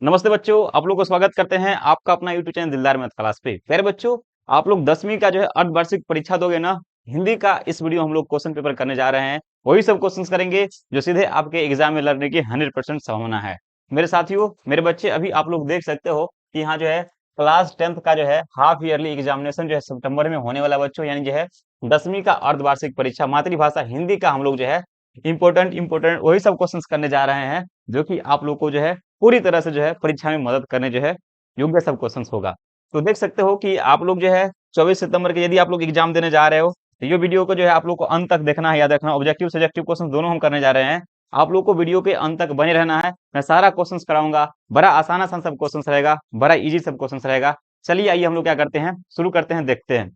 नमस्ते बच्चों, आप लोग को स्वागत करते हैं आपका अपना यूट्यूब चैनल दिलदार मैथ क्लास पे। प्यारे बच्चों, आप लोग 10वीं का जो है अर्धवार्षिक परीक्षा दोगे ना, हिंदी का इस वीडियो हम लोग क्वेश्चन पेपर करने जा रहे हैं। वही सब क्वेश्चंस करेंगे जो सीधे आपके एग्जाम में लड़ने की 100% संभावना है। मेरे साथियों, मेरे बच्चे, अभी आप लोग देख सकते हो कि यहाँ जो है क्लास 10th का जो है हाफ ईयरली एग्जामिनेशन जो है सितंबर में होने वाला बच्चों, यानी जो है 10वीं का अर्धवार्षिक परीक्षा मातृभाषा हिंदी का हम लोग जो है इंपोर्टेंट वही सब क्वेश्चंस करने जा रहे हैं जो कि आप लोग को जो है पूरी तरह से जो है परीक्षा में मदद करने जो है योग्य सब क्वेश्चंस होगा। तो देख सकते हो कि आप लोग जो है 24 सितंबर के यदि आप लोग एग्जाम देने जा रहे हो तो ये वीडियो को जो है आप लोग को अंत तक देखना है, याद रखना। ऑब्जेक्टिव सब्जेक्टिव क्वेश्चन दोनों हम करने जा रहे हैं। आप लोग को वीडियो के अंत तक बने रहना है। मैं सारा क्वेश्चंस कराऊंगा। बड़ा आसान आसान सब क्वेश्चंस रहेगा, बड़ा इजी सब क्वेश्चंस रहेगा। चलिए आइए हम लोग क्या करते हैं, शुरू करते हैं, देखते हैं।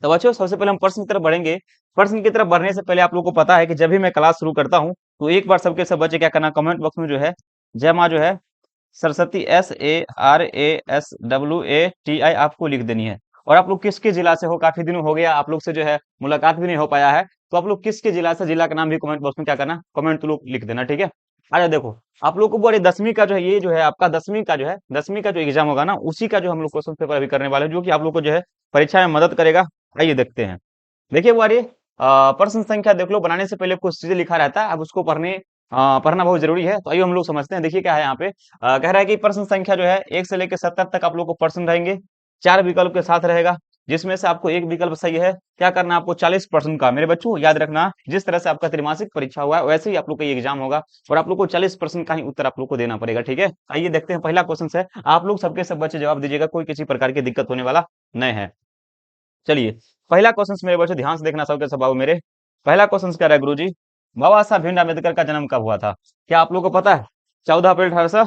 तो बच्चों सबसे पहले हम प्रश्न की तरफ बढ़ेंगे। प्रश्न की तरफ बढ़ने से पहले आप लोगों को पता है कि जब भी मैं क्लास शुरू करता हूँ तो एक बार सबके सब बच्चे क्या करना, कमेंट बॉक्स में जो है जय माँ जो है सरस्वती SARASWATI आपको लिख देनी है। और आप लोग किसके जिला से हो, काफी दिन हो गया आप लोग से जो है मुलाकात भी नहीं हो पाया है, तो आप लोग किसके जिला से, जिला का नाम भी कमेंट बॉक्स में क्या करना, कमेंट तो लोग लिख देना, ठीक है। आजा देखो, आप लोग को बोले 10वीं का जो है, ये जो है आपका 10वीं का जो है 10वीं का जो एग्जाम होगा ना, उसी का जो हम लोग क्वेश्चन पेपर अभी करने वाले हैं, जो कि आप लोग को जो है परीक्षा में मदद करेगा। आइए देखते हैं। देखिए वो आ रही है, प्रश्न संख्या देख लो। बनाने से पहले कुछ चीजें लिखा रहता है, अब उसको पढ़ना बहुत जरूरी है। तो आइए हम लोग समझते हैं। देखिए क्या है यहाँ पे, कह रहा है कि प्रश्न संख्या जो है 1 से लेकर 70 तक आप लोग को प्रश्न रहेंगे, 4 विकल्प के साथ रहेगा, जिसमें से आपको एक विकल्प सही है। क्या करना है आपको, 40% का। मेरे बच्चों याद रखना, जिस तरह से आपका त्रैमासिक परीक्षा हुआ है वैसे ही आप लोग का ये एग्जाम होगा और आप लोग को 40% का ही उत्तर आप लोग को देना पड़ेगा, ठीक है। आइए देखते हैं, पहला क्वेश्चन है। आप लोग सबके सब बच्चे जवाब दीजिएगा, कोई किसी प्रकार की दिक्कत होने वाला नहीं है। चलिए, पहला क्वेश्चन मेरे बच्चों ध्यान से देखना सबके सब बाबू मेरे। पहला क्वेश्चन कह रहा है, गुरुजी बाबा साहब भीमराव अम्बेडकर का जन्म कब हुआ था? क्या आप लोग को पता है? 14 अप्रैल 1800।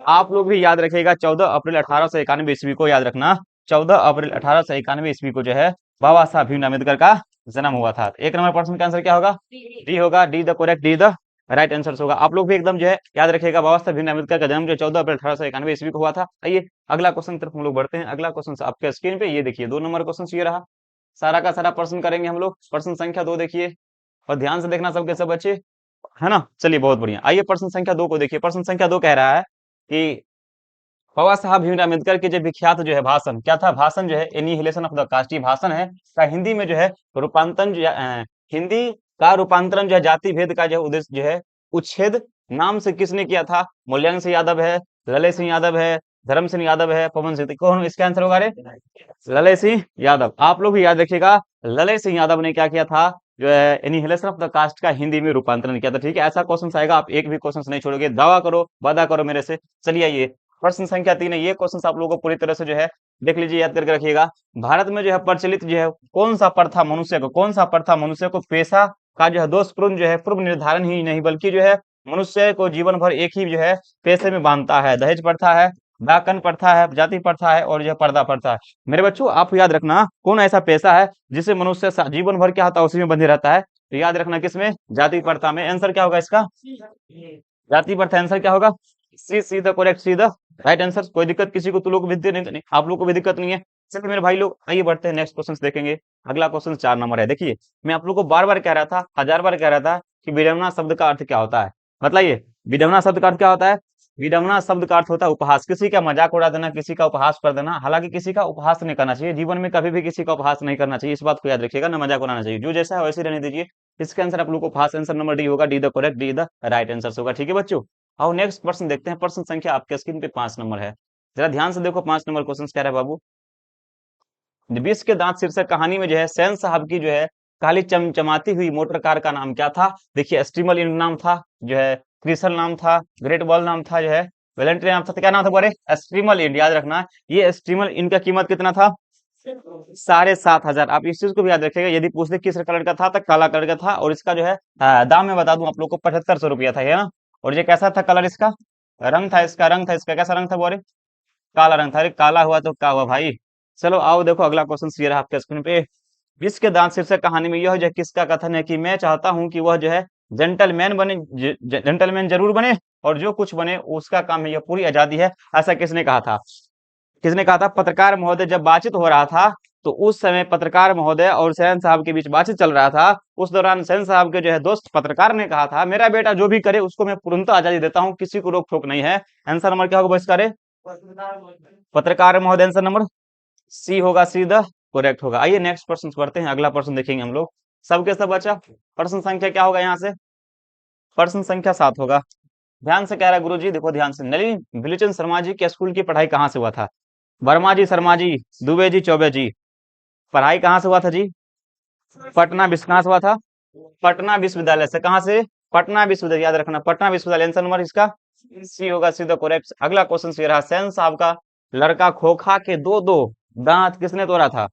आप लोग भी याद रखिएगा, 14 अप्रैल 1891 ईस्वी को याद रखना। 14 अप्रैल 1891 ईस्वी को जो है बाबा साहब भीमराव अम्बेडकर का जन्म हुआ था। एक नंबर प्रश्न का आंसर क्या होगा? डी होगा। D the correct, D the right answer होगा। आप लोग भी एकदम जो है याद रखिएगा, बाबा साहब भीमराव अम्बेडकर का जन्म जो 14 अप्रैल 1891 ईस्वी को हुआ था। आइए अगला क्वेश्चन की तरफ हम लोग बढ़ते हैं। अगला क्वेश्चन आपके स्क्रीन पे ये देखिए, 2 नंबर क्वेश्चन ये रहा। सारा का सारा प्रश्न करेंगे हम लोग। प्रश्न संख्या 2 देखिए, और ध्यान से देखना सबके सब बच्चे, है ना। चलिए बहुत बढ़िया। आइए प्रश्न संख्या 2 को देखिए। प्रश्न संख्या 2 कह रहा है कि बाबा साहब भीमराव अम्बेडकर के जो विख्यात जो है भाषण क्या था? भाषण जो है एनिहिलेशन ऑफ द कास्ट, ये भाषण है का हिंदी में जो है रूपांतरण हिंदी का रूपांतरण जो है जाति भेद का जो उद्देश्य जो है उच्छेद नाम से किसने किया था? मूल्यांक सिंह यादव है, ललय सिंह यादव है, धर्म सिंह यादव है, पवन सिंह, कौन इसका आंसर होगा रे? ललय सिंह यादव। आप लोग भी याद रखिएगा, ललय सिंह यादव ने क्या किया था, जो है एनिहिलेशन ऑफ द कास्ट का हिंदी में रूपांतरण किया था, ठीक है। ऐसा क्वेश्चन आएगा, आप एक भी क्वेश्चन नहीं छोड़ोगे, दावा करो, वादा करो मेरे से। चलिए आइए प्रश्न संख्या 3 है। ये क्वेश्चन आप लोगों को पूरी तरह से जो है देख लीजिए, याद करके रखिएगा। भारत में जो है प्रचलित जो है कौन सा प्रथा मनुष्य को, कौन सा प्रथा मनुष्य को पेशा का जो है दोषपूर्ण जो है पूर्व निर्धारण ही नहीं, बल्कि जो है मनुष्य को जीवन भर एक ही जो है पेशे में बांधता है? दहेज प्रथा है, दाकन प्रथा है, जाति प्रथा है, और जो है पर्दा प्रथा है। मेरे बच्चों आप याद रखना, कौन ऐसा पेशा है जिसे मनुष्य जीवन भर क्या होता है, उसी में बंधे रहता है? तो याद रखना किसमें? जाति प्रथा में। आंसर क्या होगा इसका? जाति प्रथा। आंसर क्या होगा? See the correct, see the right answer. कोई दिक्कत किसी को? तो लोग भी नहीं, आप लोग को भी दिक्कत नहीं है। चलिए मेरे भाई लोग आइए बढ़ते हैं, नेक्स्ट क्वेश्चन देखेंगे। अगला क्वेश्चन 4 नंबर है। देखिए मैं आप लोग को बार बार कह रहा था, 1000 बार कह रहा था कि विडंबना शब्द का अर्थ क्या होता है। बताइए, विडंबना शब्द का अर्थ क्या होता है? विडंबना शब्द का अर्थ होता है उपहास, किसी का मजाक उड़ा देना, किसी का उपहास कर देना। हालांकि किसी का उपहास नहीं करना चाहिए, जीवन में कभी भी किसी का उपहास नहीं करना चाहिए, इस बात को याद रखिएगा ना। मजाक उड़ाना चाहिए, जो जैसा है वैसे ही रहने दीजिए। इसका आंसर आप लोग को फर्स्ट आंसर नंबर डी होगा। D the correct, D the right answer होगा, ठीक है बच्चों। आओ नेक्स्ट प्रश्न देखते हैं। प्रश्न संख्या आपके स्क्रीन पे 5 नंबर है। जरा ध्यान से देखो, 5 नंबर क्वेश्चन कह रहा है बाबू, विष के दांत शीर्षक कहानी में जो है सैन साहब की जो है काली चमचमाती हुई मोटर कार का नाम क्या था? देखिए स्टीमल इन नाम था, जो है क्रिसल नाम था, ग्रेट बॉल नाम था, जो है वेलेंट्री नाम था। तो क्या नाम था बोले? स्टीमल इन। याद रखना, ये स्टीमल इन का कीमत कितना था? 7500। आप इस चीज को भी याद रखिएगा, यदि पूछते किस कलर का था तो काला कलर का था। और इसका जो है दाम मैं बता दूं आप लोग को, 7500 रुपया था, है ना। और ये कैसा था कलर? इसका रंग था इसका कैसा रंग था बोले? काला रंग था। अरे काला हुआ तो क्या हुआ भाई। चलो आओ देखो अगला क्वेश्चन ये रहा आपके स्क्रीन पे। विष के दांत शीर्षक कहानी में यह जो है किसका कथन है कि मैं चाहता हूं कि वह जो है जेंटलमैन बने, जेंटलमैन जरूर बने, और जो कुछ बने उसका काम है, यह पूरी आजादी है। ऐसा किसने कहा था? किसने कहा था? पत्रकार महोदय जब बातचीत हो रहा था तो उस समय पत्रकार महोदय और सेन साहब के बीच बातचीत चल रहा था। उस दौरान सेन साहब के जो है दोस्त पत्रकार ने कहा था, मेरा बेटा जो भी करे उसको मैं पूर्णतः आजादी देता हूँ, किसी को रोक टोक नहीं है। आंसर नंबर क्या होगा बहिष्कार? पत्रकार महोदय। आंसर नंबर सी होगा, सी द करेक्ट होगा। आइए नेक्स्ट क्वेश्चन पढ़ते हैं। अगला प्रश्न देखेंगे हम लोग। सबके सब बचा। प्रश्न संख्या क्या होगा यहाँ से? प्रश्न संख्या 7 होगा। ध्यान से कह रहा है गुरु जी, देखो ध्यान से। नलिनी बिलिचंद शर्मा जी के स्कूल की पढ़ाई कहाँ से हुआ था? वर्मा जी, शर्मा जी, दुबे जी, चौबे जी। पढ़ाई कहाँ से हुआ था जी? पटना विश्व कहाँ से हुआ था? पटना विश्वविद्यालय से। कहाँ से? पटना विश्वविद्यालय, याद रखना पटना विश्वविद्यालय। आंसर नंबर इसका सी होगा, सीधा करेक्ट। अगला क्वेश्चन ये रहा। सेन साहब का लड़का खोखा के दो दो दांत किसने तोड़ा था?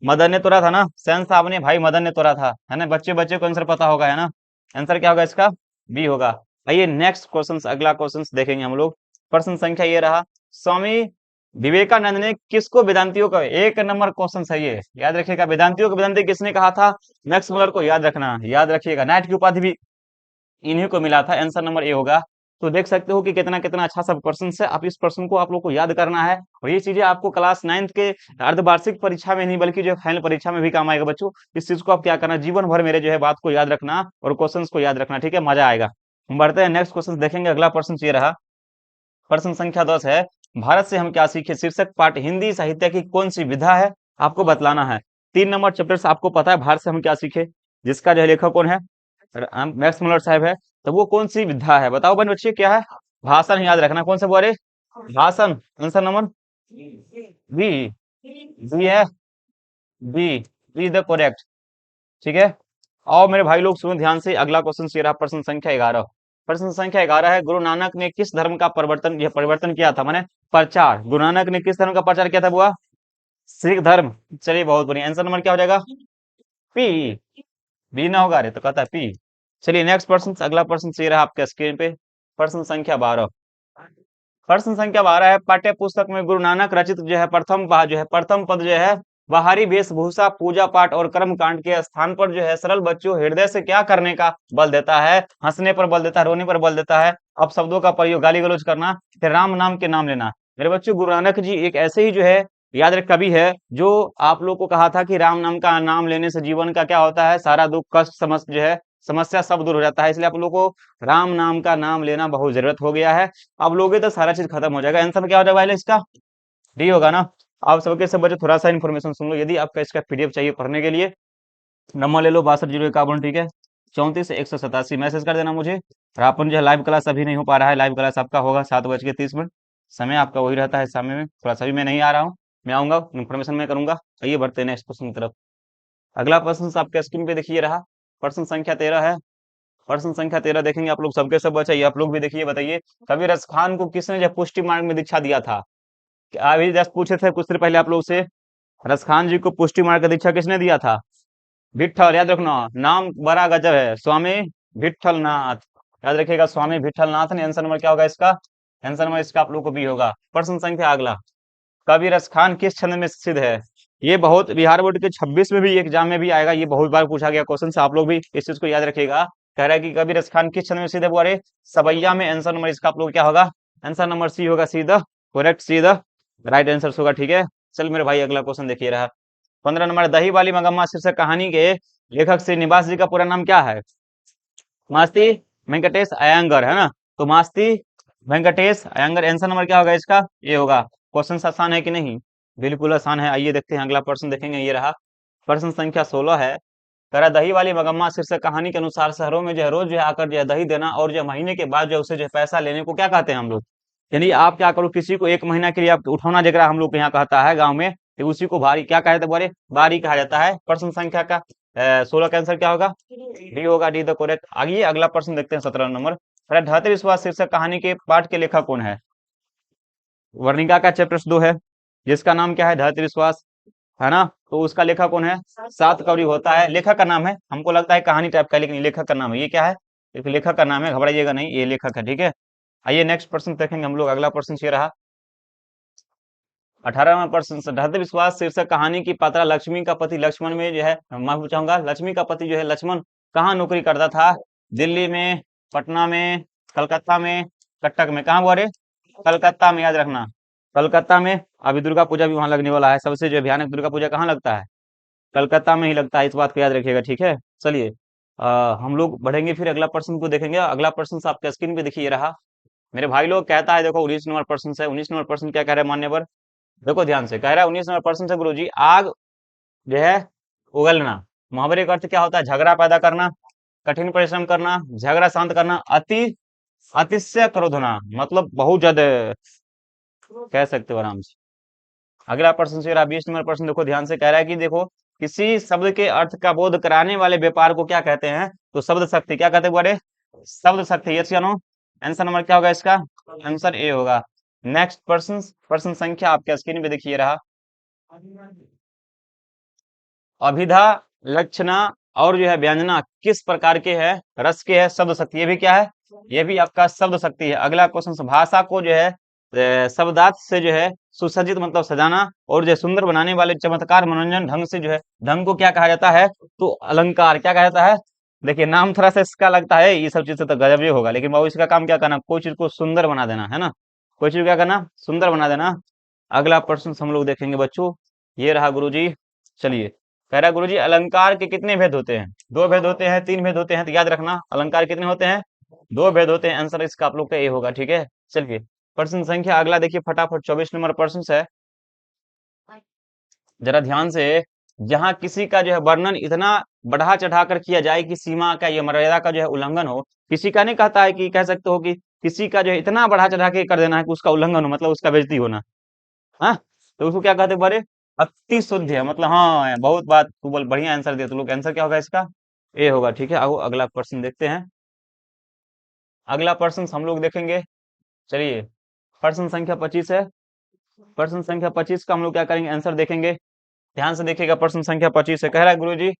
मदन ने तोड़ा था ना। सेन साहब ने भाई मदन ने तोड़ा था, है ना। बच्चे बच्चे को आंसर पता होगा, है ना। आंसर क्या होगा इसका? बी होगा। आइए नेक्स्ट क्वेश्चन, अगला क्वेश्चन देखेंगे हम लोग। प्रश्न संख्या ये रहा। स्वामी विवेकानंद ने किसको वेदांतियों का, एक नंबर क्वेश्चन है ये, याद रखिएगा। वेदांतियों को वेदांति किसने कहा था? मैक्स मुलर को, याद रखना, याद रखिएगा। नाइट की उपाधि भी इन्हीं को मिला था। आंसर नंबर ए होगा। तो देख सकते हो कि कितना कितना अच्छा सब क्वेश्चन है। आप इस प्रश्न को आप लोग को याद करना है, और ये चीजें आपको क्लास 9th के अर्धवार्षिक परीक्षा में नहीं बल्कि जो फाइनल परीक्षा में भी काम आएगा बच्चों। इस चीज को आप क्या करना, जीवन भर मेरे जो है बात को याद रखना और क्वेश्चन को याद रखना, ठीक है। मजा आएगा। हम बढ़ते हैं, नेक्स्ट क्वेश्चन देखेंगे। अगला प्रश्न ये रहा। प्रश्न संख्या 10 है। भारत से हम क्या सीखे शीर्षक पाठ हिंदी साहित्य की कौन सी विधा है? आपको बतलाना है। 3 नंबर चैप्टर से आपको पता है भारत से हम क्या सीखे, जिसका जो है लेखक कौन है? मैक्स मुलर साहब है। तो वो कौन सी विधा है बताओ बन बच्चे, क्या है? भाषण, याद रखना। कौन सा बोले? भाषण। आंसर नंबर बी, बी है, बी, बी द करेक्ट, ठीक है। और मेरे भाई लोग सुनो ध्यान से। अगला क्वेश्चन ये रहा। प्रश्न संख्या 11। प्रश्न संख्या 11 है। गुरु नानक ने किस धर्म का परिवर्तन किया था, माने प्रचार? गुरु नानक ने किस धर्म का प्रचार किया था बुआ? सिख धर्म। चलिए बहुत बढ़िया। आंसर नंबर क्या हो जाएगा? पी। बी ना होगा, अरे तो कहता है पी। चलिए नेक्स्ट प्रश्न, अगला प्रश्न ये रहा आपके स्क्रीन पे। प्रश्न संख्या 12। प्रश्न संख्या 12 है। पाठ्य पुस्तक में गुरु नानक रचित जो है प्रथम पद जो है, बाहरी वेशभूषा, पूजा पाठ और कर्म कांड के स्थान पर जो है सरल बच्चों हृदय से क्या करने का बल देता है? हंसने पर बल देता है, रोने पर बल देता है, अब शब्दों का प्रयोग, गाली गलौज करना, फिर राम नाम के नाम लेना। मेरे बच्चों गुरु नानक जी एक ऐसे ही जो है याद रख कवि है, जो आप लोग को कहा था कि राम नाम का नाम लेने से जीवन का क्या होता है, सारा दुख कष्ट समस्या जो है समस्या सब दूर हो जाता है। इसलिए आप लोग को राम नाम का नाम लेना बहुत जरूरत हो गया है। अब लोगे तो सारा चीज खत्म हो जाएगा। आंसर क्या हो जाएगा इसका? डी होगा ना। आप सबके सब बच्चे थोड़ा सा इन्फॉर्मेशन सुन लो। यदि आपका इसका पीडीएफ चाहिए पढ़ने के लिए, नंबर ले लो 620151, ठीक है, 34 187 मैसेज कर देना मुझे। और अपन जो है लाइव क्लास अभी नहीं हो पा रहा है, लाइव क्लास आपका होगा 7:30 समय आपका वही रहता है। समय में थोड़ा सा भी मैं नहीं आ रहा हूँ, मैं आऊंगा, इन्फॉर्मेशन मैं करूंगा। आइए बढ़ते हैं नेक्स्ट क्वेश्चन की तरफ। अगला प्रश्न आपके स्क्रीन पे देखिए रहा। प्रश्न संख्या 13 है। प्रश्न संख्या 13 देखेंगे आप लोग सबके सब बच्चे, आप लोग भी देखिए, बताइए कबीर रस खान को किसने जो पुष्टि मार्ग में दीक्षा दिया था? अभी जस्ट पूछे थे कुछ देर पहले आप लोग से, रस खान जी को पुष्टि मार्ग का दीक्षा किसने दिया था? विठल, याद रखना, नाम बड़ा गजब है, स्वामी विठल नाथ। याद रखिएगा, स्वामी विठल नाथ ने। आंसर नंबर क्या होगा इसका? आंसर नंबर इसका आप लोग को भी होगा। प्रश्न संख्या अगला। कबीर रस खान किस छंद में सिद्ध है? ये बहुत बिहार बोर्ड के 26 में भी एग्जाम में भी आएगा, ये बहुत बार पूछा गया क्वेश्चन से। आप लोग भी इस चीज को याद रखिएगा। कह रहा है कि कबीर रस खान किस छंद में सिद्ध है? अरे सवैया में। आंसर नंबर इसका आप लोग क्या होगा? आंसर नंबर सी होगा, सीधा करेक्ट, सीधा राइट आंसर होगा, ठीक है। चल मेरे भाई अगला क्वेश्चन देखिए रहा। 15 नंबर। दही वाली मगम्मा शीर्षक कहानी के लेखक श्रीनिवास जी का पूरा नाम क्या है? मास्ती वेंकटेश अयंगर, है ना। तो मास्ती वेंकटेश अयंगर। आंसर नंबर क्या होगा इसका? ये होगा। क्वेश्चन आसान है कि नहीं? बिल्कुल आसान है। आइए देखते हैं अगला प्रश्न देखेंगे। ये रहा प्रश्न संख्या 16 है। कह रहा दही वाली मगम्मा शीर्षक कहानी के अनुसार शहरों में जो है रोज जो है आकर जो है दही देना और जो महीने के बाद जो है उसे जो है पैसा लेने को क्या कहते हैं हम लोग? यानी आप क्या करो, किसी को 1 महीना के लिए आप उठौना जगह हम लोग के यहाँ कहता है गाँव में, तो उसी को भारी क्या कहते हैं? बोले बारी कहा जाता है। प्रश्न संख्या का 16 का आंसर क्या होगा? डी होगा, डी द करेक्ट। आइए अगला प्रश्न देखते हैं 17 नंबर। ढाते विश्वास शीर्षक कहानी के पाठ के लेखक कौन है? वर्णिका का चैप्टर 2 है, जिसका नाम क्या है? ढाते विश्वास, है ना। तो उसका लेखक कौन है? सात कवि होता है। लेखक का नाम है, हमको लगता है कहानी टाइप का, लेकिन लेखक का नाम है। ये क्या है? एक लेखक का नाम है, घबराइएगा नहीं, ये लेखक है, ठीक है। आइए नेक्स्ट प्रश्न देखेंगे हम लोग। अगला प्रश्न ये रहा 18वां प्रश्न। सिद्धार्थ विश्वास शीर्षक कहानी की पात्रा लक्ष्मी का पति लक्ष्मण में जो है, मैं पूछूंगा लक्ष्मी का पति जो है लक्ष्मण कहाँ नौकरी करता था? दिल्ली में, पटना में, कलकत्ता में, कटक में। कहाँ बोले? कलकत्ता में, याद रखना। कलकत्ता में अभी दुर्गा पूजा भी वहां लगने वाला है। सबसे जो भयानक दुर्गा पूजा कहाँ लगता है? कलकत्ता में ही लगता है, इस बात को याद रखिएगा, ठीक है। चलिए हम लोग बढ़ेंगे, फिर अगला प्रश्न को देखेंगे। अगला प्रश्न आपके स्क्रीन पे देखिए, ये रहा। मेरे भाई लोग कहता है, देखो 19 नंबर प्रश्न है। 19 नंबर प्रश्न क्या कह रहे हैं मान्यवर? देखो ध्यान से कह रहा है, 19 नंबर प्रश्न से गुरु जी, आग जो है उगलना, मुहावरे का अर्थ क्या होता है? झगड़ा पैदा करना, कठिन परिश्रम करना, झगड़ा शांत करना, अतिशय क्रोध होना, मतलब बहुत ज्यादा कह सकते हो आराम से। अगला प्रश्न से रहा 20 नंबर प्रश्न, देखो ध्यान से कह रहा है कि देखो, किसी शब्द के अर्थ का बोध कराने वाले व्यापार को क्या कहते हैं? तो शब्द शक्ति। क्या कहते हैं बोले? शब्द शक्ति। यस या नो? आंसर नंबर क्या होगा इसका? आंसर ए होगा। नेक्स्ट प्रश्न, प्रश्न संख्या आपके स्क्रीन पे देखिए रहा। अभिधा, लक्षणा और जो है व्यंजना किस प्रकार के है? रस के है, शब्द शक्ति। ये भी क्या है? ये भी आपका शब्द शक्ति है। अगला क्वेश्चन, भाषा को जो है शब्दार्थ से जो है सुसज्जित मतलब सजाना और जो है सुंदर बनाने वाले चमत्कार मनोरंजन ढंग से जो है, ढंग को क्या कहा जाता है? तो अलंकार। क्या कहा जाता है? देखिए नाम थोड़ा सा इसका लगता है, ये सब चीज से तो गजब ही होगा, लेकिन बाबू इसका काम क्या करना? कोई चीज को सुंदर बना देना है ना, कोई चीज क्या करना? सुंदर बना देना। अगला प्रश्न हम लोग देखेंगे बच्चों, ये रहा गुरुजी। चलिए, कह रहा है गुरुजी, अलंकार के कितने भेद होते हैं? दो भेद होते हैं, तीन भेद होते हैं? तो याद रखना, अलंकार कितने होते हैं? दो भेद होते हैं। आंसर इसका आप लोग का ए होगा, ठीक है। चलिए, प्रश्न संख्या अगला देखिए फटाफट, 24 नंबर प्रश्न है। जरा ध्यान से, जहां किसी का जो है वर्णन इतना बढ़ा चढ़ाकर किया जाए कि सीमा का, ये मर्यादा का जो है उल्लंघन हो। किसी का नहीं कहता है कि, कह सकते हो कि किसी का जो है इतना बढ़ा चढ़ा के कर देना है कि उसका उल्लंघन हो, मतलब उसका बेइज्जती होना। हाँ, तो उसको क्या कहते हैं बारे? अति शुद्ध है, मतलब हाँ बहुत बात तू बोल, बढ़िया आंसर दिया तू लोग। आंसर क्या होगा इसका? ए होगा, ठीक है। आओ अगला प्रश्न देखते हैं। अगला प्रश्न हम लोग देखेंगे। चलिए, प्रश्न संख्या 25 है। प्रश्न संख्या 25 का हम लोग क्या करेंगे? आंसर देखेंगे। ध्यान से देखिएगा, प्रश्न संख्या 25 है। कह रहा है गुरुजी,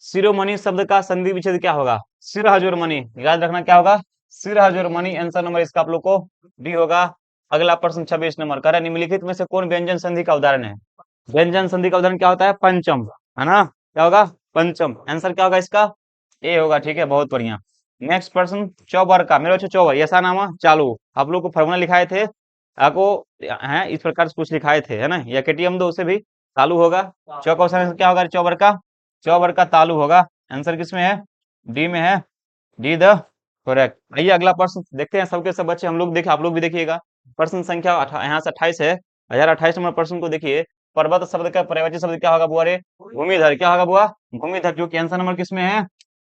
शिरोमणि शब्द का संधि विच्छेद क्या होगा? सिर हजूर मणि। याद रखना क्या होगा? सिर हजूर मणि। आंसर नंबर इसका आप लोग को डी होगा। अगला प्रश्न 26 नंबर, कह रहा है निम्नलिखित में से कौन व्यंजन संधि का उदाहरण है? व्यंजन संधि का उदाहरण क्या होता है? पंचम, है ना? क्या होगा? पंचम। आंसर क्या होगा इसका? ए होगा, ठीक है, बहुत बढ़िया। नेक्स्ट प्रश्न, चौबर का, मेरे बच्चों चौबर ऐसा नामा चालू, आप लोग को फॉर्मूला लिखाए थे आपको, है इस प्रकार से कुछ लिखाए थे, है ना? या केटीएम दो उसे भी चालू होगा। चौ का ऑप्शन क्या होगा? चौबर का, चौबर का तालु होगा। आंसर किसमें है? डी में है। D the correct. आइए अगला प्रश्न देखते हैं, सबके सब बच्चे हम लोग देखे, आप लोग भी देखिएगा। प्रश्न संख्या यहाँ से 28 है। 28 नंबर प्रश्न को देखिए। पर्वत शब्द का पर्वतीय शब्द क्या होगा बुआ रे? भूमिधर। क्या होगा बुआ? भूमिधर, जो कि आंसर नंबर किसमें है?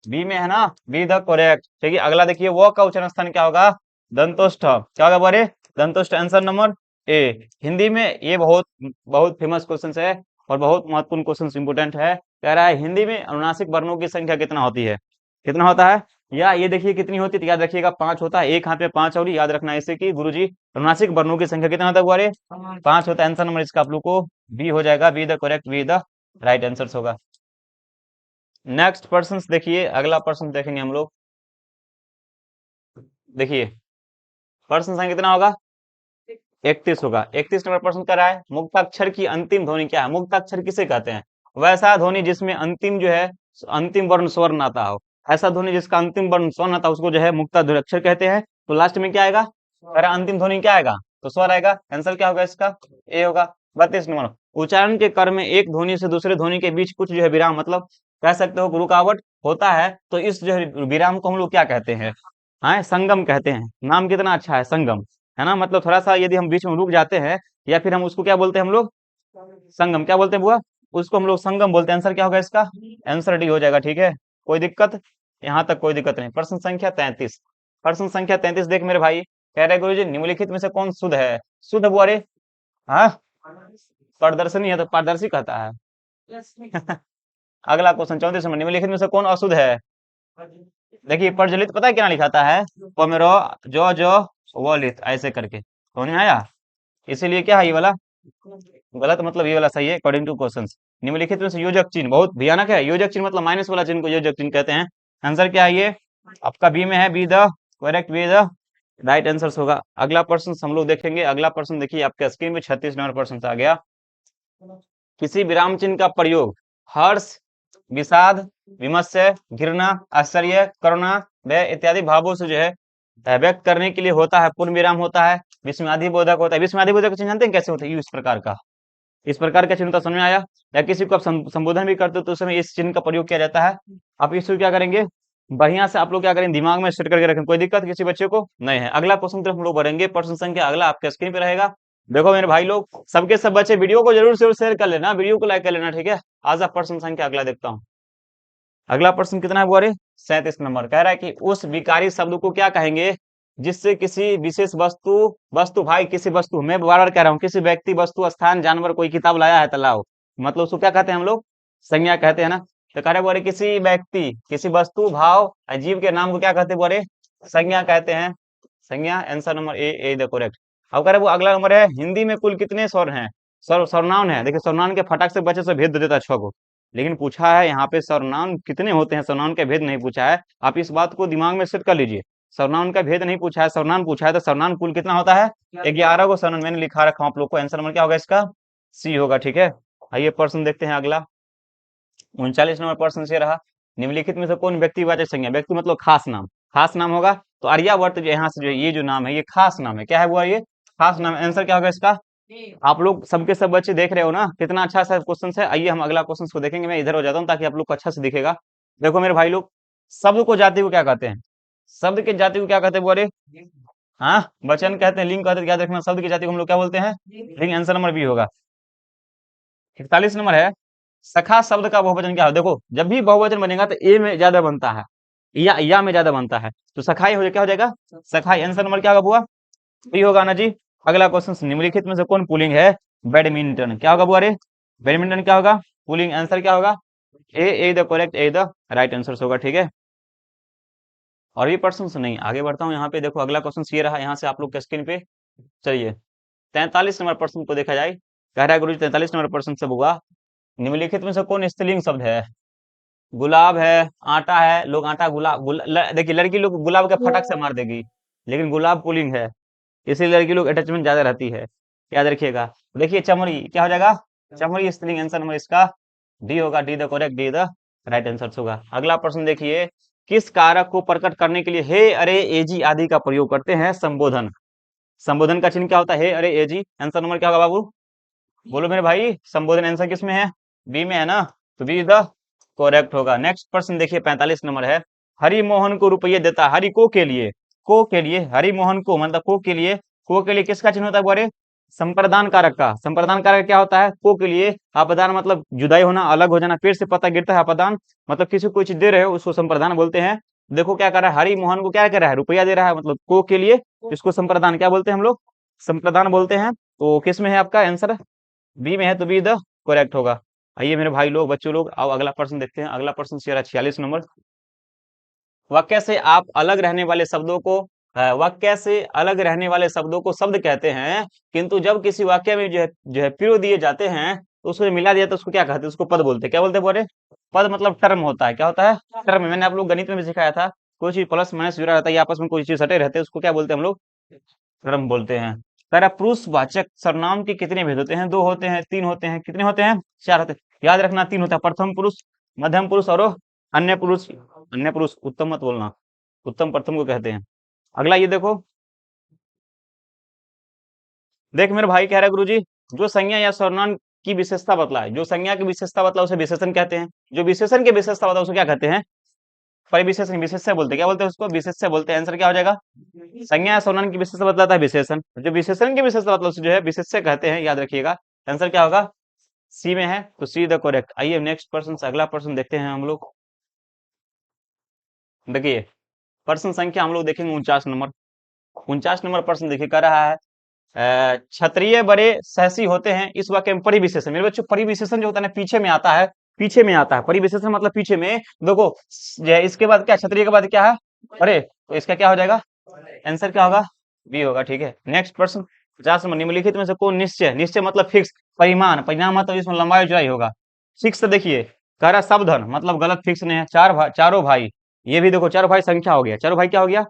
बी में है ना? B the correct. चलिए अगला देखिए, वो का उच्चारण स्थान क्या होगा? दंतोष्ठ। क्या होगा बुआ रे? दंतोष्ठ। Answer number A. हिंदी में ये बहुत बहुत फेमस क्वेश्चन है और बहुत महत्वपूर्ण क्वेश्चन, इंपोर्टेंट है। कह रहा है हिंदी में अनुनासिक वर्णों की संख्या कितना होती है? कितना होता है? या ये देखिए कितनी होती है, तो याद रखिएगा 5 होता है। एक हाथ में 5 और याद रखना है इसे कि गुरुजी, अनुनासिक वर्णों की संख्या कितना होता है गुआरे? 5 होता है। आंसर नंबर इसका आप लोग को बी हो जाएगा। B the correct, B the right answer होगा। नेक्स्ट प्रश्न देखिए, अगला प्रश्न देखेंगे हम लोग। देखिए प्रश्न संख्या कितना होगा? 31 होगा। 31 नंबर प्रश्न कर रहा है, मुक्ताक्षर की अंतिम ध्वनि क्या है? मुक्ताक्षर किसे कहते हैं? वैसा ध्वनि जिसमें अंतिम जो है, अंतिम वर्ण स्वर्ण आता हो। ऐसा ध्वनि जिसका अंतिम वर्ण स्वर्ण आता है उसको जो है मुक्ताक्षर कहते हैं। तो लास्ट में क्या आएगा? कह रहा है अंतिम ध्वनि क्या आएगा? तो स्वर आएगा। आंसर क्या होगा इसका? ए होगा। 32 नंबर, उच्चारण के क्रम में एक ध्वनि से दूसरे ध्वनि के बीच कुछ जो है विराम, मतलब कह सकते हो रुकावट होता है, तो इस जो है विराम को हम लोग क्या कहते हैं? हाँ, संगम कहते हैं। नाम कितना अच्छा है, संगम, है ना? मतलब थोड़ा सा यदि हम बीच में रुक जाते हैं, या फिर हम उसको क्या बोलते हैं हम लोग? संगम। क्या बोलते हैं बुआ? उसको हम लोग संगम बोलते हैं। आंसर क्या होगा इसका? आंसर डी हो जाएगा, ठीक है। कोई दिक्कत? यहाँ तक कोई दिक्कत नहीं। प्रश्न संख्या 33। प्रश्न संख्या 33 देख मेरे भाई, कह रहे गुरु जी, निम्नलिखित में से कौन शुद्ध है? शुद्ध बुआ रे? हाँ, प्रदर्शनी है तो पारदर्शी कहता है। अगला क्वेश्चन 34 में, निम्नलिखित में से कौन अशुद्ध है? देखिए प्रज्वलित पता है क्या लिखाता है? पमेरो, जो वलित, ऐसे करके, तो नहीं आया? इसीलिए क्या है ये वाला गलत, मतलब ये वाला सही है अकॉर्डिंग टू क्वेश्चंस। निम्नलिखित में से योजक चिन्ह बहुत भयानक है। योजक चिन्ह मतलब माइनस वाला चिन्ह को योजक चिन्ह कहते हैं। आंसर क्या है ये? आपका बी में है। B the correct, B the right answer होगा। अगला प्रश्न हम लोग देखेंगे। अगला प्रश्न देखिए आपके स्क्रीन में, 36 नंबर प्रश्न आ गया। किसी विराम चिन्ह का प्रयोग हर्ष, विषाद, विमर्श, घृणा, आश्चर्य, करुणा, भय इत्यादि भावों से जो है व्यक्त करने के लिए होता है। पूर्ण विराम होता है। विस्मयादि बोधक होता है। विस्मयादि बोधक का चिन्ह जानते हैं कैसे होता है? इस प्रकार का, इस प्रकार का चिन्ह तो समझ में आया। या किसी को आप संबोधन भी करते हो तो उस समय इस चिन्ह का प्रयोग किया जाता है। आप इसको क्या करेंगे, बढ़िया से आप लोग क्या करेंगे, दिमाग में सेट करके रखें, कोई दिक्कत किसी बच्चे को नहीं है। अगला प्रश्न तरफ हम लोग बढ़ेंगे। प्रश्न संख्या अगला आपके स्क्रीन पे रहेगा। देखो मेरे भाई लोग, सबके सब बच्चे वीडियो को जरूर से शेयर कर लेना, वीडियो को लाइक कर लेना, ठीक है। आज आप प्रश्न संख्या अगला देखता हूँ। अगला प्रश्न कितना है बुआरे? 37 नंबर। कह रहा है कि उस विकारी शब्द को क्या कहेंगे जिससे किसी विशेष वस्तु, वस्तु भाई किसी वस्तु, मैं बार बार कह रहा हूँ, किसी व्यक्ति, वस्तु, स्थान, जानवर, कोई किताब लाया है तो लाओ, मतलब उसको क्या कहते हैं हम लोग? संज्ञा कहते हैं ना। तो कह रहे बोले किसी व्यक्ति, किसी वस्तु, भाव, जीव के नाम को क्या कहते हैं बोले? संज्ञा कहते हैं। संज्ञा। Answer number A the correct. अब कह रहे वो अगला नंबर है, हिंदी में कुल कितने स्वर हैं? सर्वनाउन है। देखिए सर्वनाउन के फटाक से बच्चे से भेद दे देता है 6 को, लेकिन पूछा है यहाँ पे सर्वनाउन कितने होते हैं, सर्वनाउन का भेद नहीं पूछा है। आप इस बात को दिमाग में सेट कर लीजिए, सर्वनाउन का भेद नहीं पूछा है, सर्वनाम पूछा है। तो सर्वनाम कुल कितना होता है? 11 को सर्वनाम मैंने लिखा रखा हूं आप लोग को। आंसर नंबर क्या होगा इसका? सी होगा, ठीक है। आइए प्रश्न देखते हैं अगला। 39 नंबर प्रश्न से रहा, निम्नलिखित में से कौन व्यक्तिवाचक संज्ञा, व्यक्ति मतलब खास नाम, खास नाम होगा तो आर्यावर्त जो यहाँ से जो ये जो नाम है ये खास नाम है। क्या है वो? ये खास नाम है। आंसर क्या होगा इसका? आप लोग सबके सब बच्चे देख रहे हो ना, कितना अच्छा सा क्वेश्चन है। आइए हम अगला क्वेश्चन को देखेंगे। मैं इधर हो जाता हूँ ताकि आप लोग को अच्छा से दिखेगा। देखो मेरे भाई लोग, शब्द को जाति को क्या कहते हैं? शब्द के जाति को क्या कहते हैं बोले? हाँ, वचन कहते हैं, लिंग कहते हैं। याद रखना, शब्द की जाति को हम लोग क्या बोलते हैं? लिंग। आंसर नंबर बी होगा। 41 नंबर है, सखा शब्द का बहुवचन क्या है? देखो जब भी बहुवचन बनेगा तो ए में ज्यादा बनता है, या में ज्यादा बनता है, तो सखाई हो क्या हो जाएगा? सखाई। आंसर नंबर क्या होगा बुआ? बी होगा ना जी। अगला क्वेश्चन, निम्नलिखित में से कौन पुलिंग है? बैडमिंटन। क्या होगा बुआ रे? बैडमिंटन क्या होगा? पुलिंग। आंसर क्या होगा? A the correct, A the right answer होगा, ठीक है। और भी प्रश्न से नहीं, आगे बढ़ता हूँ। यहाँ पे देखो अगला क्वेश्चन ये रहा, यहाँ से आप लोग के स्क्रीन पे चलिए 43 नंबर प्रश्न को देखा जाए। कह रहा है गुरु 43 नंबर प्रश्न से हुआ, निम्नलिखित में से कौन स्त्रीलिंग शब्द है? गुलाब है, आटा है, लोग आटा गुलाब देखिए लड़की लोग गुलाब के फटक से मार देगी, लेकिन गुलाब पुलिंग है, इसीलिए लड़की लोग अटैचमेंट ज्यादा रहती है, याद रखिएगा। देखिए चमड़ी क्या हो जाएगा? चमड़ी स्त्रीलिंग। आंसर नंबर इसका डी होगा, D the correct, D the right answer होगा। अगला प्रश्न देखिए, किस कारक को प्रकट करने के लिए हे, अरे, एजी आदि का प्रयोग करते हैं? संबोधन। संबोधन का चिन्ह क्या होता है? हे, अरे, एजी। आंसर नंबर क्या होगा बाबू? बोलो मेरे भाई, संबोधन आंसर किस में है? बी में है ना, तो बी द करेक्ट होगा। नेक्स्ट प्रश्न देखिए 45 नंबर है, हरि मोहन को रुपये देता, हरि को के लिए, को के लिए, हरि मोहन को मतलब को के लिए, को के लिए किसका चिन्ह होता है बोरे? संप्रदान कारक का। संप्रदान कारक क्या होता है? को के लिए। अपदान मतलब जुदाई होना, अलग हो जाना, पेड़ से पत्ता गिरता है अपदान, मतलब किसी को कोई चीज दे रहे हो उसको संप्रदान बोलते हैं। देखो क्या कर रहा है, हरि मोहन को क्या कर रहा है? रुपया दे रहा है, मतलब को के लिए, इसको संप्रदान क्या बोलते हैं हम लोग? संप्रदान बोलते हैं। तो किस में है आपका आंसर? बी में है, तो बी द करेक्ट होगा। आइए मेरे भाई लोग, बच्चों लोग, आओ अगला प्रश्न देखते हैं। अगला प्रश्न 46 नंबर, वाक्य से आप अलग रहने वाले शब्दों को वाक्य से अलग रहने वाले शब्दों को शब्द कहते हैं, किंतु जब किसी वाक्य में जो है प्रयोग दिए जाते हैं तो उसको मिला दिया तो उसको क्या कहते हैं? उसको पद बोलते हैं। क्या बोलते हैं बोले? पद मतलब टर्म होता है। क्या होता है? टर्म। मैंने आप लोग गणित में भी सिखाया था, कोई चीज प्लस माइनस जुड़ा रहता है या आपस में कोई चीज सटे रहते हैं, उसको क्या बोलते हैं हम लोग? टर्म बोलते हैं। कह पुरुषवाचक सर्वनाम के कितने भेद होते हैं? 2 होते हैं, 3 होते हैं, कितने होते हैं? 4 होते हैं। याद रखना 3 होता है, प्रथम पुरुष, मध्यम पुरुष और अन्य पुरुष। अन्य पुरुष उत्तम मत बोलना, उत्तम प्रथम को कहते हैं। अगला ये देखो, देख मेरे भाई कह रहा है गुरुजी, जो संज्ञा या सर्वनाम की विशेषता बतलाए, जो संज्ञा की विशेषता बतलाए उसे विशेषण कहते हैं, जो विशेषण की विशेषता बताए उसे क्या कहते हैं? परिविशेषण। विशेष्य बोलते हैं। क्या बोलते हैं उसको? विशेष्य बोलते हैं। आंसर क्या हो जाएगा? संज्ञा या सर्वनाम की विशेषता बतलाता है विशेषण, जो विशेषण की विशेषता बतलाता है जो है विशेष्य कहते हैं, याद रखिएगा। आंसर क्या होगा? सी में है, तो सी द करेक्ट। आइए नेक्स्ट प्रश्न, अगला प्रश्न देखते हैं हम लोग। देखिए प्रश्न संख्या हम लोग देखेंगे 49 नंबर। 49 नंबर प्रश्न देखिए, कर रहा है क्षत्रिय बड़े सहसी होते हैं, इस वाक्य में परिविशेषण। मेरे बच्चों परिविशेषण जो होता है ना पीछे में आता है, पीछे में आता है परिविशेषण, मतलब पीछे में। देखो इसके बाद क्या, क्षत्रिय के बाद क्या है? अरे, तो इसका क्या हो जाएगा? आंसर क्या होगा? बी होगा, ठीक है। नेक्स्ट प्रश्न 50 नंबर, निम्नलिखित में से कौन निश्चय, निश्चय मतलब फिक्स, परिमाण, परिणाम मतलब इसमें लंबाई चौड़ाई होगा। फिक्स देखिए, कह रहा सावधान मतलब गलत, फिक्स नहीं है। चारों भाई, ये भी देखो चारों भाई संख्या हो गया, चारों भाई क्या हो गया?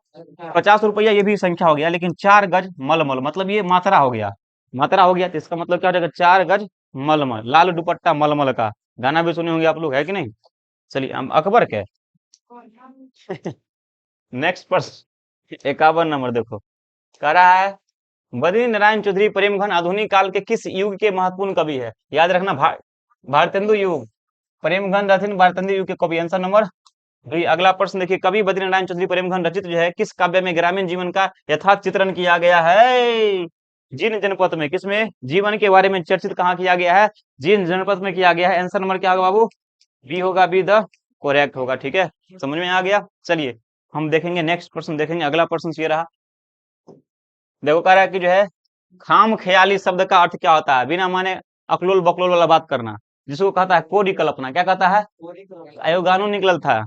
50 रुपया, ये भी संख्या हो गया, लेकिन 4 गज मलमल मतलब ये मात्रा हो गया, मात्रा हो गया, तो इसका मतलब क्या हो जाएगा? 4 गज मलमल, लाल दुपट्टा मलमल का। गाना भी सुने होंगे आप लोग, है कि नहीं? चलिए हम अकबर के नेक्स्ट प्रश्न 51 नंबर देखो, कह रहा है बद्री नारायण चौधरी प्रेमघन आधुनिक काल के किस युग के महत्वपूर्ण कवि है? याद रखना, भारतेंदु युग। प्रेमघन रथिन भारतेंदु युग के कवि, आंसर नंबर बी। अगला प्रश्न देखिए, कवि बद्रीनारायण चौधरी प्रेमघन रचित जो है किस काव्य में ग्रामीण जीवन का यथार्थ चित्रण किया गया है? जिन जनपद में, किसमें? जीवन के बारे में चर्चित कहाँ किया गया है? जिन जनपद में किया गया है। आंसर नंबर क्या होगा बाबू? बी होगा, बी द करेक्ट होगा। ठीक है, समझ में आ गया। चलिए हम देखेंगे नेक्स्ट प्रश्न, देखेंगे अगला प्रश्न ये रहा। देखो कह रहा है कि जो है खाम ख्याली शब्द का अर्थ क्या होता है? बिना माने अकलोल बकलोल वाला बात करना, जिसको कहता है कोरी कल्पना। क्या कहता है? आयो गानो निकल था,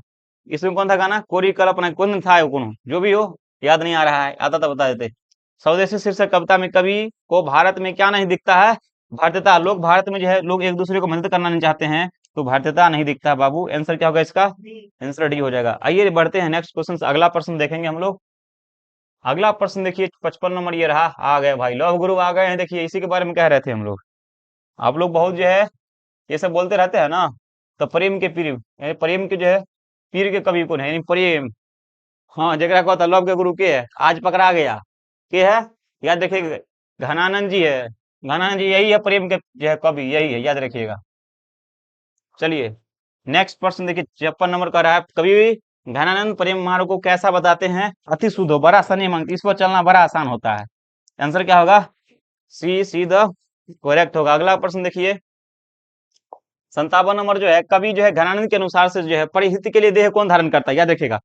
इसमें कौन था गाना? कोरी कल्पना। कौन था कौन? जो भी हो, याद नहीं आ रहा है, आता तो बता देते। स्वदेशी शीर्षक कविता में कवि को भारत में क्या नहीं दिखता है? भारतीयता। लोग भारत में जो है लोग एक दूसरे को मदद करना नहीं चाहते हैं, तो भारतीयता नहीं दिखता बाबू। आंसर क्या होगा इसका? आंसर डी हो जाएगा। आइए बढ़ते हैं नेक्स्ट क्वेश्चन, अगला प्रश्न देखेंगे हम लोग। अगला प्रश्न देखिए 55 नंबर ये रहा। आ गए भाई, लव गुरु आ गए हैं। देखिए इसी के बारे में कह रहे थे हम लोग। आप लोग बहुत जो है ये सब बोलते रहते हैं ना, तो प्रेम के पीर, प्रेम के जो है पीर के कवि कौन है? यानी प्रेम, हाँ, जगह कहता लव के गुरु के है, आज पकड़ा गया। के है? याद रखिएगा, घनानंद जी है। घनानंद जी यही है प्रेम के जो है कवि, यही है, याद रखिएगा। चलिए नेक्स्ट प्रश्न देखिए 56 नंबर का रहा है। कवि घनानंद प्रेम मार्ग को कैसा बताते हैं? अति शुद्ध हो, बड़ा सनी मांगती, इस पर चलना बड़ा आसान होता है। आंसर क्या होगा? सी, सी द करेक्ट होगा। अगला प्रश्न देखिए 57 नंबर जो है, कवि जो है घनानंद के अनुसार से जो है परिहित के लिए देह कौन धारण करता है? याद रखिएगा,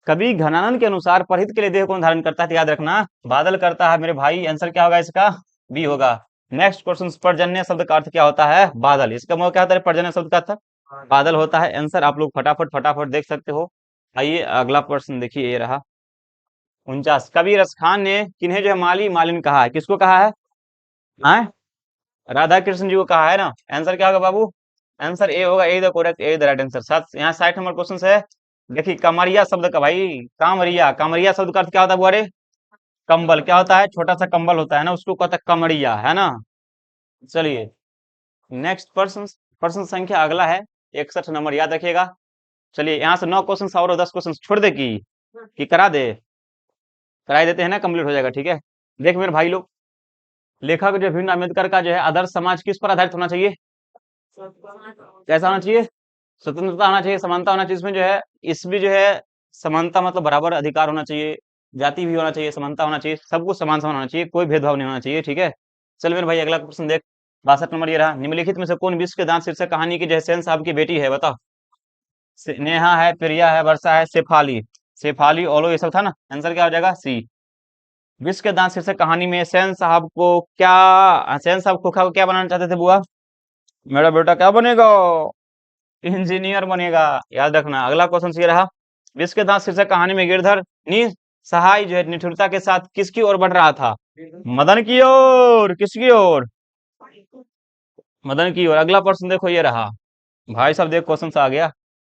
कवि घनानंद के अनुसार परिहित के लिए देह कौन धारण करता है? तो याद रखना, बादल करता है मेरे भाई। आंसर क्या होगा इसका? बी होगा। नेक्स्ट क्वेश्चन, पर्जन्य शब्द का अर्थ क्या होता है? बादल। इसका मतलब क्या होता है? पर्जन्य शब्द का अर्थ बादल होता है। आंसर आप लोग फटाफट फटाफट देख सकते हो। आइए अगला प्रश्न देखिए, ये रहा 49। कवि रस खान ने किन्हें जो है माली मालिन कहा है? किसको कहा है? हाँ, राधा कृष्ण जी को कहा है ना। आंसर क्या होगा बाबू? आंसर ए होगा, A the correct, A the right answer. साथ यहाँ 60 नंबर क्वेश्चन है। देखिए कमरिया शब्द का भाई, कामरिया, कामरिया शब्द का अर्थ क्या होता है बुआरे? कंबल। क्या होता है? छोटा सा कंबल होता है ना, उसको कहता है कमरिया, है ना। चलिए नेक्स्ट प्रश्न, प्रश्न संख्या अगला है 61 नंबर, याद रखिएगा। चलिए यहाँ से 9 क्वेश्चन और 10 क्वेश्चन छोड़ दे कि करा दे? करा ही देते हैं ना, कंप्लीट हो जाएगा। ठीक है, देख मेरे भाई लोग, लेखक जो भीम अम्बेडकर का जो है आदर्श समाज किस पर आधारित होना चाहिए? कैसा होना चाहिए? स्वतंत्रता होना चाहिए, समानता होना चाहिए। इसमें जो है, इसमें जो है समानता मतलब बराबर अधिकार होना चाहिए, जाति भी होना चाहिए, समानता होना चाहिए, सब कुछ समान समान होना चाहिए, कोई भेदभाव नहीं होना चाहिए। ठीक है, चल मेरे भाई अगला प्रश्न देख। 62 नंबर ये रहा, निम्नलिखित में से कौन विश्व के दांत शीर्षक कहानी की जयसेन साहब की बेटी है? बताओ। नेहा है, प्रिया है, वर्षा है, शेफाली। शेफाली, ओलो, ये सब था ना। आंसर क्या हो जाएगा? सी। विश्व के दांत शीर्षक कहानी में सेन साहब को क्या, सेन साहब खोखा को क्या बनाना चाहते थे बुआ? मेरा बेटा क्या बनेगा? इंजीनियर बनेगा, याद रखना। अगला क्वेश्चन ये रहा, विश्व के दांत शीर्षक कहानी में गिरधर निसहाय जो है निठुरता के साथ किसकी ओर बढ़ रहा था? मदन की ओर। किसकी ओर? मदन की ओर। अगला प्रश्न देखो ये रहा। भाई साहब देख क्वेश्चन आ गया,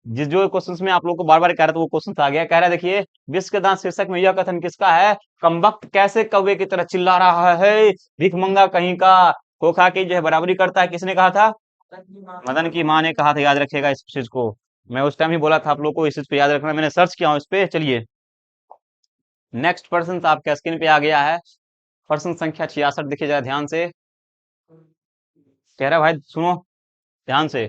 जिस जो क्वेश्चन में आप लोग को बार बार कह रहा था वो क्वेश्चन आ गया। कह रहा है देखिए, विश्व के दांत शीर्षक में यह कथन किसका है? कमबख्त कैसे कौवे की तरह चिल्ला रहा है, भिखमंगा कहीं का, खोखा की जो है बराबरी करता है। किसने कहा था? मदन की माँ ने कहा था, याद रखिएगा इस चीज को। मैं उस टाइम ही बोला था आप लोग को इस चीज पे याद रखना, मैंने सर्च किया हूँ इस पे। चलिए नेक्स्ट प्रश्न आपके स्क्रीन पे आ गया है, प्रश्न संख्या 66। देखिए जरा ध्यान से। कह रहा है भाई सुनो ध्यान से।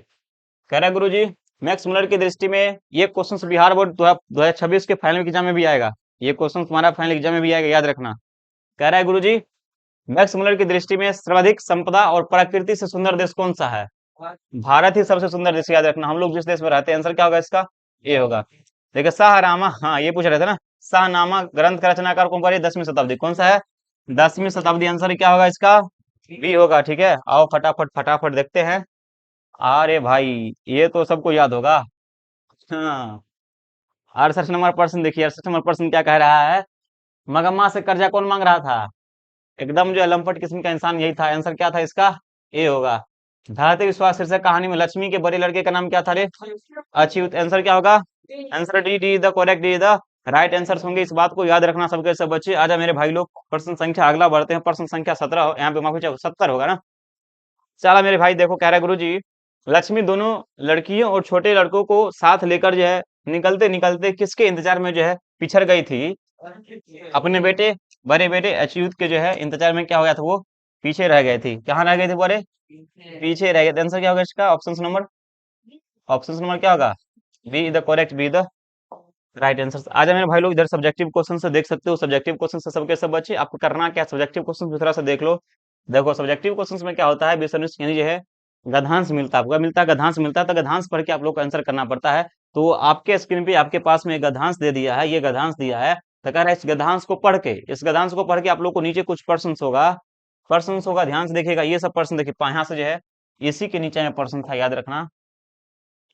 कह रहा है गुरु जी, मैक्स मुलर की दृष्टि में ये क्वेश्चन बिहार बोर्ड 2026 के फाइनल एग्जाम में भी आएगा। ये क्वेश्चन तुम्हारा फाइनल एग्जाम में भी आएगा, याद रखना। कह रहा है गुरु जी, मैक्स मुलर की दृष्टि में सर्वाधिक संपदा और प्रकृति से सुंदर देश कौन सा है? भारत ही सबसे सुंदर देश, याद रखना। हम लोग जिस देश में रहते हैं। आंसर क्या होगा इसका? ये होगा। देखिए शाहनामा, हाँ ये पूछ रहे थे ना, शाहनामा ग्रंथ का रचनाकार कौन है? 10वीं शताब्दी। कौन सा है? 10वीं शताब्दी। आंसर क्या होगा इसका? बी होगा। ठीक है, आओ फटाफट फटाफट देखते हैं। अरे भाई ये तो सबको याद होगा। हाँ, 68 नंबर प्रश्न देखिए। 68 नंबर प्रश्न क्या कह रहा है? मगम्मा से कर्जा कौन मांग रहा था? एकदम जो है लंपट किस्म का इंसान यही था। आंसर क्या था इसका? ए होगा। भारतीय विश्वास शीर्षक कहानी में लक्ष्मी के बड़े लड़के का नाम क्या था रे? अच्युत। आंसर क्या होगा? Answer D, D the correct, D the right answer होंगे। इस बात को याद रखना सबके सब बच्चे। आजा मेरे भाई लोग, प्रश्न संख्या अगला बढ़ते हैं। प्रश्न संख्या 17, यहाँ पे माफी चाहिए, 70 होगा ना। चला मेरे भाई देखो, कह रहा है गुरु जी, लक्ष्मी दोनों लड़कियों और छोटे लड़कों को साथ लेकर जो है निकलते निकलते किसके इंतजार में जो है पिछड़ गई थी? अपने बेटे बड़े बेटे अच्युत के जो है इंतजार में क्या हो गया था, वो पीछे रह गए थे। कहाँ रह गए थे बड़े? पीछे रह गए थे। आंसर क्या होगा इसका? ऑप्शन नंबर क्या होगा? B the correct, B the right answer. आ जाए मेरे भाई लोग, इधर सब्जेक्टिव क्वेश्चन से देख सकते हो। सब्जेक्टिव क्वेश्चन से सबके सब बच्चे, आपको करना क्या, सब्जेक्टिव क्वेश्चन दूसरा से देख लो। देखो सब्जेक्टिव क्वेश्चन में क्या होता है, विषय यानी जो है गद्यांश मिलता है, आपको मिलता है गद्यांश मिलता है, तो गद्यांश पढ़ के आप लोग को आंसर करना पड़ता है। तो आपके स्क्रीन पे आपके पास में गद्यांश दे दिया है, ये गद्यांश दिया है। तो कह रहा है इस गद्यांश को पढ़ के, इस गद्यांश को पढ़ के आप लोग को नीचे कुछ प्रश्न होगा, ध्यान से देखिएगा। ये सब प्रश्न देखिए, यहाँ से जो है इसी के नीचे में प्रश्न था, याद रखना।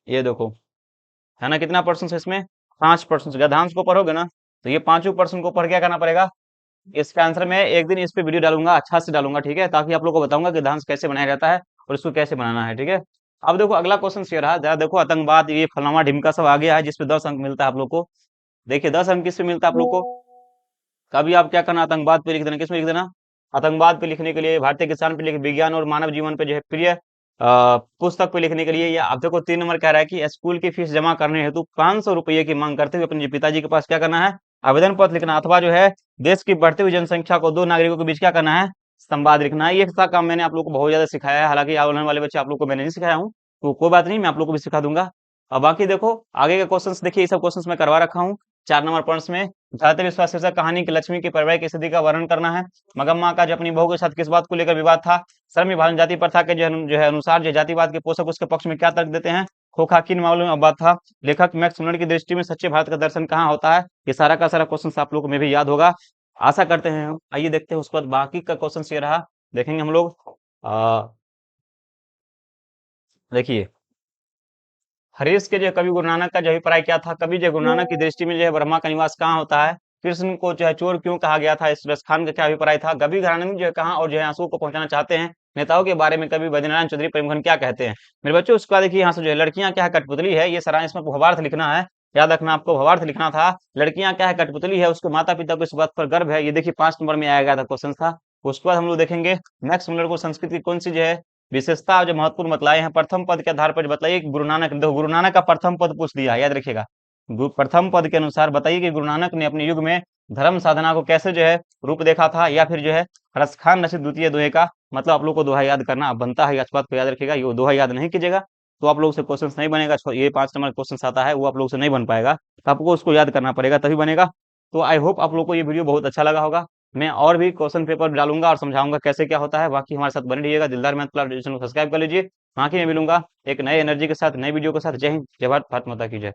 ये देखो, है ना, कितना प्रश्न है इसमें? 5 प्रश्न। गद्यांश को पढ़ोगे ना, तो ये पांचों प्रश्न को पढ़ क्या करना पड़ेगा। इसका आंसर मैं एक दिन इस पे वीडियो डालूंगा, अच्छा से डालूंगा, ठीक है, ताकि आप लोग को बताऊंगा कि गद्यांश कैसे बनाया जाता है और इसको कैसे बनाना है, ठीक है। अब देखो अगला क्वेश्चन ये रहा, जरा देखो, आतंकवाद ये फलाना ढिमका सब आ गया है, जिसपे 10 अंक मिलता है आप लोग को। देखिए 10 अंक किसपे मिलता है आप लोग को? कभी आप क्या करना, आतंकवाद पे लिख देना। किस पे लिख देना? आतंकवाद पे लिखने के लिए, भारतीय किसान पे लिख, विज्ञान और मानव जीवन पे जो है प्रिय पुस्तक पे लिखने के लिए, या अब देखो 3 नंबर कह रहा है कि स्कूल की फीस जमा करने हेतु 500 रुपये की मांग करते हुए अपने पिताजी के पास क्या करना है, आवेदन पत्र लिखना, अथवा जो है देश की बढ़ती हुई जनसंख्या को दो नागरिकों के बीच क्या करना है, संवाद लिखना है। ये सा काम मैंने आप लोग को बहुत ज्यादा सिखाया है, हालांकि आने वाले बच्चे आप लोग को मैंने नहीं सिखाया हूँ, तो कोई बात नहीं, मैं आप लोग को भी सिखा दूंगा। अब बाकी देखो आगे के क्वेश्चंस देखिए, ये सब क्वेश्चंस मैं करवा रखा हूँ। 4 नंबर प्रश्न में भारतीय विश्वास शीर्षक कहानी की लक्ष्मी की पारिवारिक स्थिति का वर्णन करना है। मगम्मा का जो अपनी बहू के साथ किस बात को लेकर विवाद था। श्रम विभाजन जाति प्रथा के जो है अनुसार जो जातिवाद के पोषक उसके पक्ष में क्या तर्क देते हैं। खोखा किन मामलों में अवबाध था। लेखक मैक्स मुलर की दृष्टि में सच्चे भारत का दर्शन कहाँ होता है। ये सारा का सारा क्वेश्चन आप लोग को में भी याद होगा, आशा करते हैं हम। आइए देखते हैं उसके बाद बाकी का क्वेश्चन ये रहा, देखेंगे हम लोग। देखिए हरीश के जो कवि गुरु नानक का जो अभिप्राय क्या था। कवि जो गुरु नानक की दृष्टि में जो है ब्रह्मा का निवास कहाँ होता है। कृष्ण को जो है चोर क्यों कहा गया था। इस खान का क्या अभिप्राय था। कवि घराने में जो है कहाँ और जो है आंसू को पहुंचाना चाहते हैं। नेताओं के बारे में कवि बैद्यनारायण चौधरी प्रेमघन क्या कहते हैं। मेरे बच्चों उसका देखिए यहाँ से जो है लड़कियां क्या है कठपुतली है, ये सारा इसमें भावार्थ लिखना है, याद रखना आपको भावार्थ लिखना था। लड़कियां क्या है कठपुतली है, उसके माता पिता को इस बात पर गर्व है, ये देखिए 5 नंबर में आया गया था क्वेश्चन था। उसके बाद हम लोग देखेंगे मैक्स मुलर को संस्कृत की कौन सी जो है विशेषता जो महत्वपूर्ण बतलाए हैं। प्रथम पद के आधार पर बताइए कि गुरु नानक, देखो गुरु नानक का प्रथम पद पूछ दिया है, याद रखिएगा। प्रथम पद के अनुसार बताइए कि गुरु नानक ने अपने युग में धर्म साधना को कैसे जो है रूप देखा था। या फिर जो है रसखान रचित द्वितीय दोहे का मतलब आप लोग को दोहा याद करना बनता है, इस बात को याद रखिएगा। ये दोहा याद नहीं कीजिएगा तो आप लोग से क्वेश्चन नहीं बनेगा। ये 5 नंबर क्वेश्चन आता है वो आप लोग से नहीं बन पाएगा, तो आपको उसको याद करना पड़ेगा तभी बनेगा। तो आई होप आप लोग को ये वीडियो बहुत अच्छा लगा होगा। मैं और भी क्वेश्चन पेपर डालूंगा और समझाऊंगा कैसे क्या होता है। बाकी हमारे साथ बने रहिएगा। दिलदार मैथ क्लास चैनल को सब्सक्राइब कर लीजिए। बाकी मैं मिलूंगा एक नए एनर्जी के साथ, नए वीडियो के साथ। जय हिंद, जय भारत, भारत माता की जय।